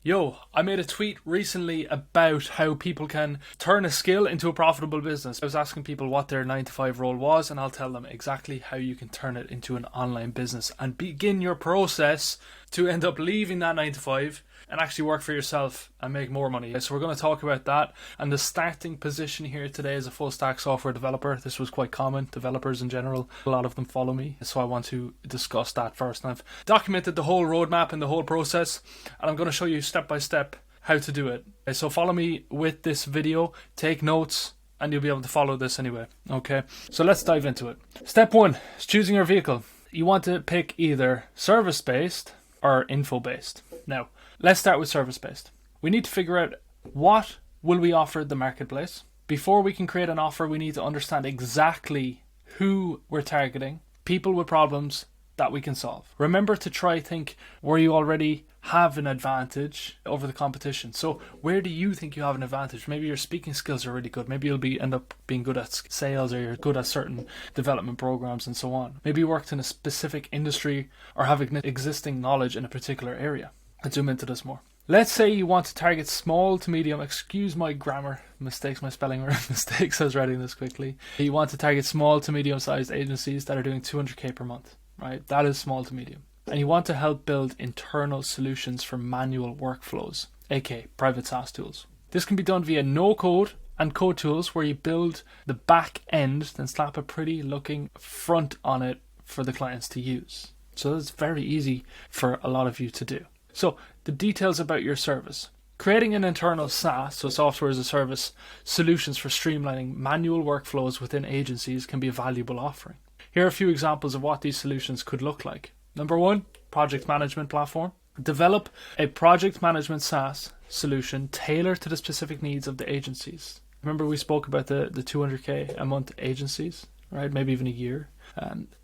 Yo, I made a tweet recently about how people can turn a skill into a profitable business. I was asking people what their 9 to 5 role was, and I'll tell them exactly how you can turn it into an online business and begin your process to end up leaving that 9 to 5 and actually work for yourself and make more money. So we're going to talk about that. And the starting position here today is a full stack software developer. This was quite common. Developers in general, a lot of them follow me. So I want to discuss that first. And I've documented the whole roadmap and the whole process, and I'm going to show you step by step how to do it. So follow me with this video, take notes, and you'll be able to follow this anyway. Okay, so let's dive into it. Step 1 is choosing your vehicle. You want to pick either service-based or info-based. Now, let's start with service-based. We need to figure out what will we offer the marketplace. Before we can create an offer, we need to understand exactly who we're targeting, people with problems that we can solve. Remember to think where you already have an advantage over the competition. So where do you think you have an advantage? Maybe your speaking skills are really good. Maybe you'll end up being good at sales, or you're good at certain development programs and so on. Maybe you worked in a specific industry or have existing knowledge in a particular area. Let's zoom into this more. Let's say you want to target small to medium, excuse my grammar mistakes, my spelling mistakes, I was writing this quickly. You want to target small to medium sized agencies that are doing 200k per month, right? That is small to medium. And you want to help build internal solutions for manual workflows, aka private SaaS tools. This can be done via no code and code tools, where you build the back end, then slap a pretty looking front on it for the clients to use. So it's very easy for a lot of you to do. So the details about your service. Creating an internal SaaS, so software as a service, solutions for streamlining manual workflows within agencies can be a valuable offering. Here are a few examples of what these solutions could look like. Number 1, project management platform. Develop a project management SaaS solution tailored to the specific needs of the agencies. Remember we spoke about the 200k a month agencies, right? Maybe even a year.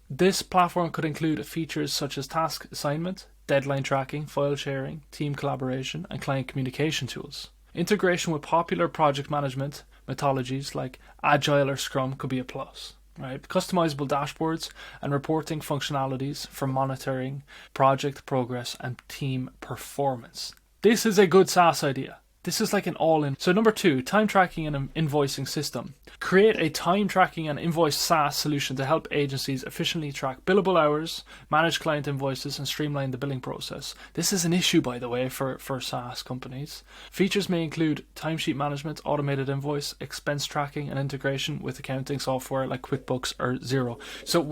This platform could include features such as task assignment, deadline tracking, file sharing, team collaboration, and client communication tools. Integration with popular project management methodologies like Agile or Scrum could be a plus. Right, customizable dashboards and reporting functionalities for monitoring project progress and team performance. This is a good SaaS idea. This is like an all-in. So number 2, time tracking and invoicing system. Create a time tracking and invoice SaaS solution to help agencies efficiently track billable hours, manage client invoices, and streamline the billing process. This is an issue, by the way, for SaaS companies. Features may include timesheet management, automated invoice, expense tracking, and integration with accounting software like QuickBooks or Xero. So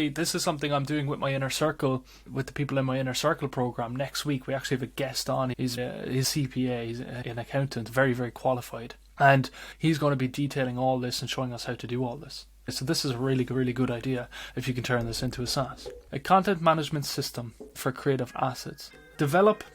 this is something I'm doing with my inner circle, with the people in my inner circle program. Next week, we actually have a guest on. He's CPA, he's an accountant, very, very qualified. And he's going to be detailing all this and showing us how to do all this. So this is a really, really good idea if you can turn this into a SaaS. A content management system for creative assets. Develop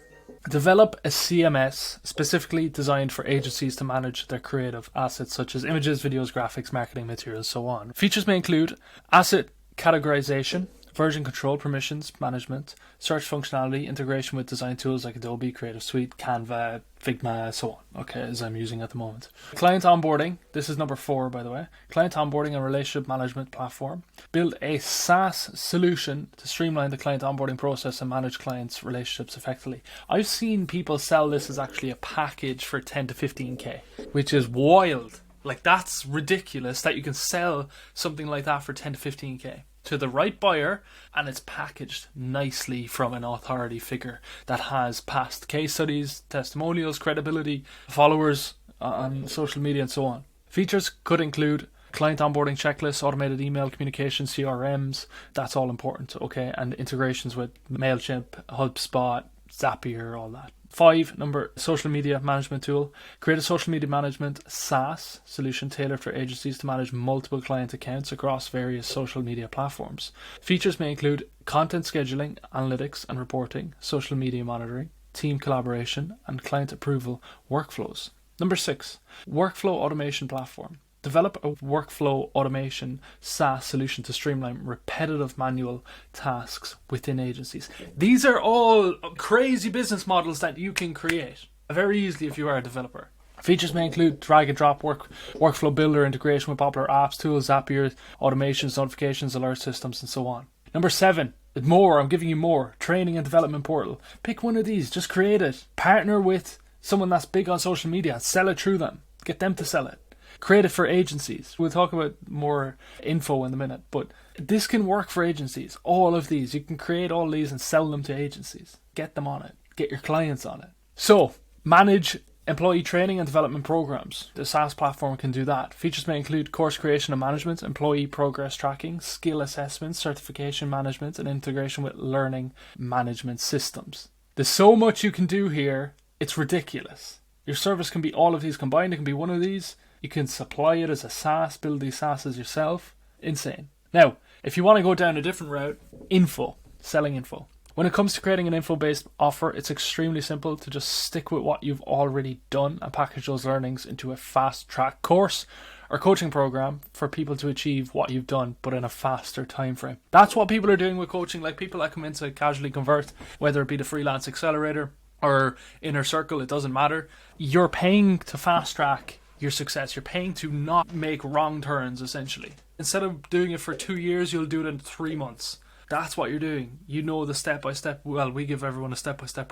a CMS specifically designed for agencies to manage their creative assets such as images, videos, graphics, marketing materials, so on. Features may include asset categorization, version control, permissions management, search functionality, integration with design tools like Adobe, Creative Suite, Canva, Figma, so on, okay, as I'm using at the moment. Client onboarding, this is number 4, by the way. Client onboarding and relationship management platform. Build a SaaS solution to streamline the client onboarding process and manage clients' relationships effectively. I've seen people sell this as actually a package for 10 to 15k, which is wild. Like, that's ridiculous that you can sell something like that for 10 to 15k. To the right buyer, and it's packaged nicely from an authority figure that has past case studies, testimonials, credibility, followers on social media, and so on. Features could include client onboarding checklists, automated email communication, CRMs. That's all important, okay? And integrations with MailChimp, HubSpot, Zapier, all that. 5, social media management tool. Create a social media management SaaS solution tailored for agencies to manage multiple client accounts across various social media platforms. Features may include content scheduling, analytics and reporting, social media monitoring, team collaboration, and client approval workflows. 6, workflow automation platform. Develop a workflow automation SaaS solution to streamline repetitive manual tasks within agencies. These are all crazy business models that you can create very easily if you are a developer. Features may include drag and drop workflow builder, integration with popular apps, tools, Zapier, automations, notifications, alert systems, and so on. 7, More, I'm giving you more. Training and development portal. Pick one of these, just create it. Partner with someone that's big on social media and sell it through them. Get them to sell it. Create it for agencies. We'll talk about more info in a minute, but this can work for agencies. All of these. You can create all these and sell them to agencies. Get them on it. Get your clients on it. So, manage employee training and development programs. The SaaS platform can do that. Features may include course creation and management, employee progress tracking, skill assessment, certification management, and integration with learning management systems. There's so much you can do here, it's ridiculous. Your service can be all of these combined. It can be one of these. You can supply it as a SaaS, build these SaaSes yourself. Insane. Now, if you want to go down a different route, info, selling info. When it comes to creating an info-based offer, it's extremely simple to just stick with what you've already done and package those learnings into a fast-track course or coaching program for people to achieve what you've done, but in a faster time frame. That's what people are doing with coaching. Like people that come in to casually convert, whether it be the Freelance Accelerator or Inner Circle, it doesn't matter. You're paying to fast-track your success. You're paying to not make wrong turns, essentially. Instead of doing it for 2 years, you'll do it in 3 months. That's what you're doing. You know the step-by-step. Well, we give everyone a step-by-step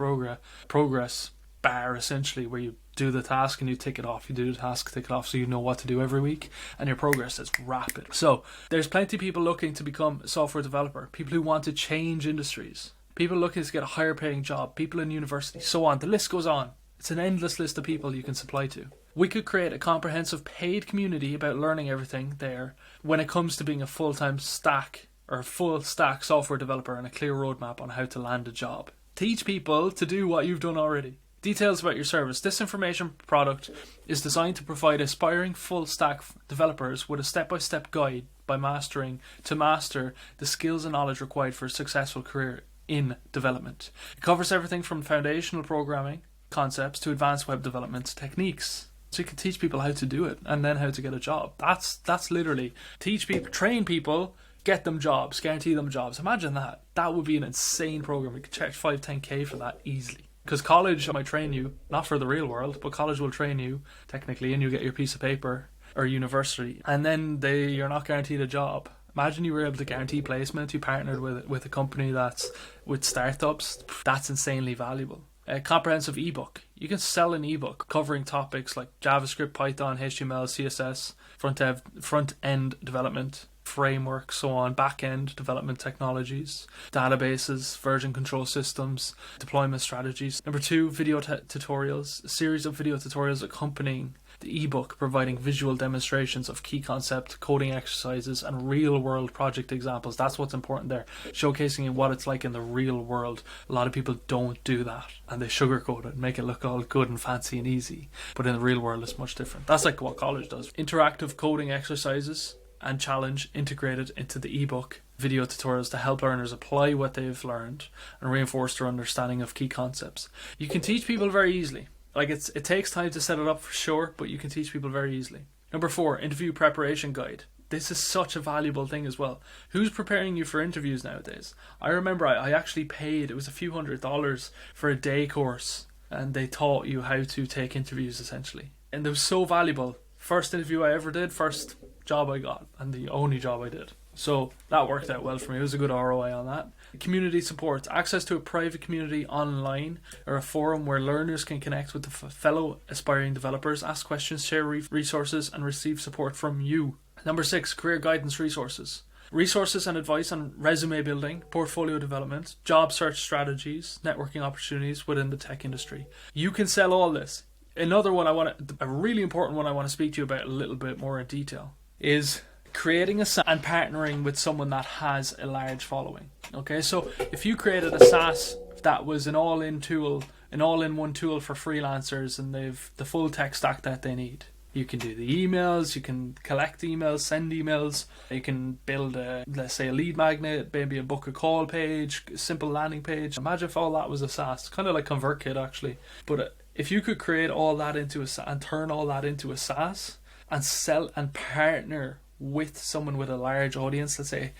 progress bar, essentially, where you do the task and you tick it off. You do the task, tick it off, so you know what to do every week, and your progress is rapid. So there's plenty of people looking to become a software developer, people who want to change industries, people looking to get a higher paying job, people in university, so on. The list goes on. It's an endless list of people you can supply to. We could create a comprehensive paid community about learning everything there when it comes to being a full-time stack or a full stack software developer, and a clear roadmap on how to land a job. Teach people to do what you've done already. Details about your service. This information product is designed to provide aspiring full stack developers with a step-by-step guide to master the skills and knowledge required for a successful career in development. It covers everything from foundational programming concepts to advanced web development techniques. So you can teach people how to do it and then how to get a job. That's literally teach people, train people, get them jobs, guarantee them jobs. Imagine that. That would be an insane program. You could charge 5-10k for that easily. Because college might train you, not for the real world, but college will train you technically, and you get your piece of paper, or university, and then you're not guaranteed a job. Imagine you were able to guarantee placement. You partnered with a company that's with startups. That's insanely valuable. A comprehensive ebook. You can sell an ebook covering topics like JavaScript, Python, HTML, CSS, front end development, framework, so on, back-end development technologies, databases, version control systems, deployment strategies. Number 2, video tutorials, a series of video tutorials accompanying the ebook, providing visual demonstrations of key concept, coding exercises, and real-world project examples. That's what's important there, showcasing what it's like in the real world. A lot of people don't do that, and they sugarcoat it and make it look all good and fancy and easy, but in the real world it's much different. That's like what college does. Interactive coding exercises and challenge integrated into the ebook video tutorials to help learners apply what they've learned and reinforce their understanding of key concepts. You can teach people very easily. Like it takes time to set it up for sure, but you can teach people very easily. Number 4, interview preparation guide. This is such a valuable thing as well. Who's preparing you for interviews nowadays? I remember I actually paid, it was a few $100s for a day course, and they taught you how to take interviews essentially. And it was so valuable. First interview I ever did, first job I got, and the only job I did. So that worked out well for me. It was a good ROI on that. Community support. Access to a private community online or a forum where learners can connect with the fellow aspiring developers, ask questions, share resources, and receive support from you. Number 6, career guidance resources. Resources and advice on resume building, portfolio development, job search strategies, networking opportunities within the tech industry. You can sell all this. Another one a really important one I want to speak to you about a little bit more in detail is creating and partnering with someone that has a large following. Okay, so if you created a SaaS that was an all-in one tool for freelancers, and they've the full tech stack that they need. You can do the emails, you can collect emails, send emails, you can build let's say a lead magnet, maybe a book a call page, a simple landing page. Imagine if all that was a SaaS, kind of like ConvertKit actually. But if you could create all that into and turn all that into a SaaS and sell and partner with someone with a large audience, let's say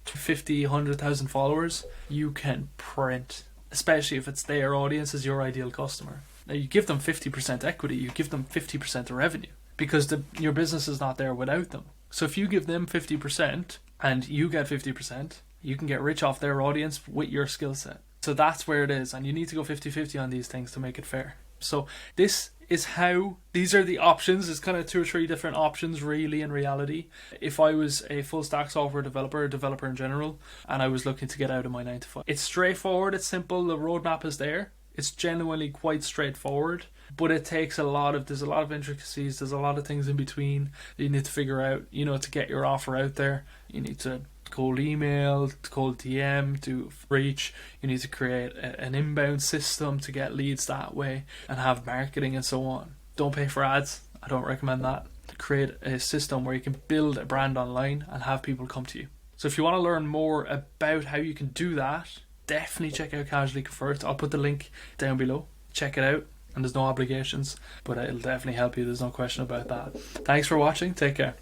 50, 100,000 followers, you can print, especially if it's their audience is your ideal customer. Now you give them 50% equity, you give them 50% of revenue, because your business is not there without them. So if you give them 50% and you get 50%, you can get rich off their audience with your skill set. So that's where it is, and you need to go 50-50 on these things to make it fair. So these are the options. There's kind of 2 or 3 different options really in reality. If I was a full stack software developer, a developer in general, and I was looking to get out of my 9 to 5, it's straightforward, it's simple, the roadmap is there. It's genuinely quite straightforward, but there's a lot of intricacies, there's a lot of things in between that you need to figure out, to get your offer out there. You need to cold email, cold DM, do reach. You need to create an inbound system to get leads that way and have marketing and so on. Don't pay for ads. I don't recommend that. Create a system where you can build a brand online and have people come to you. So if you want to learn more about how you can do that, definitely check out Casually Convert. I'll put the link down below. Check it out, and there's no obligations, but it'll definitely help you. There's no question about that. Thanks for watching. Take care.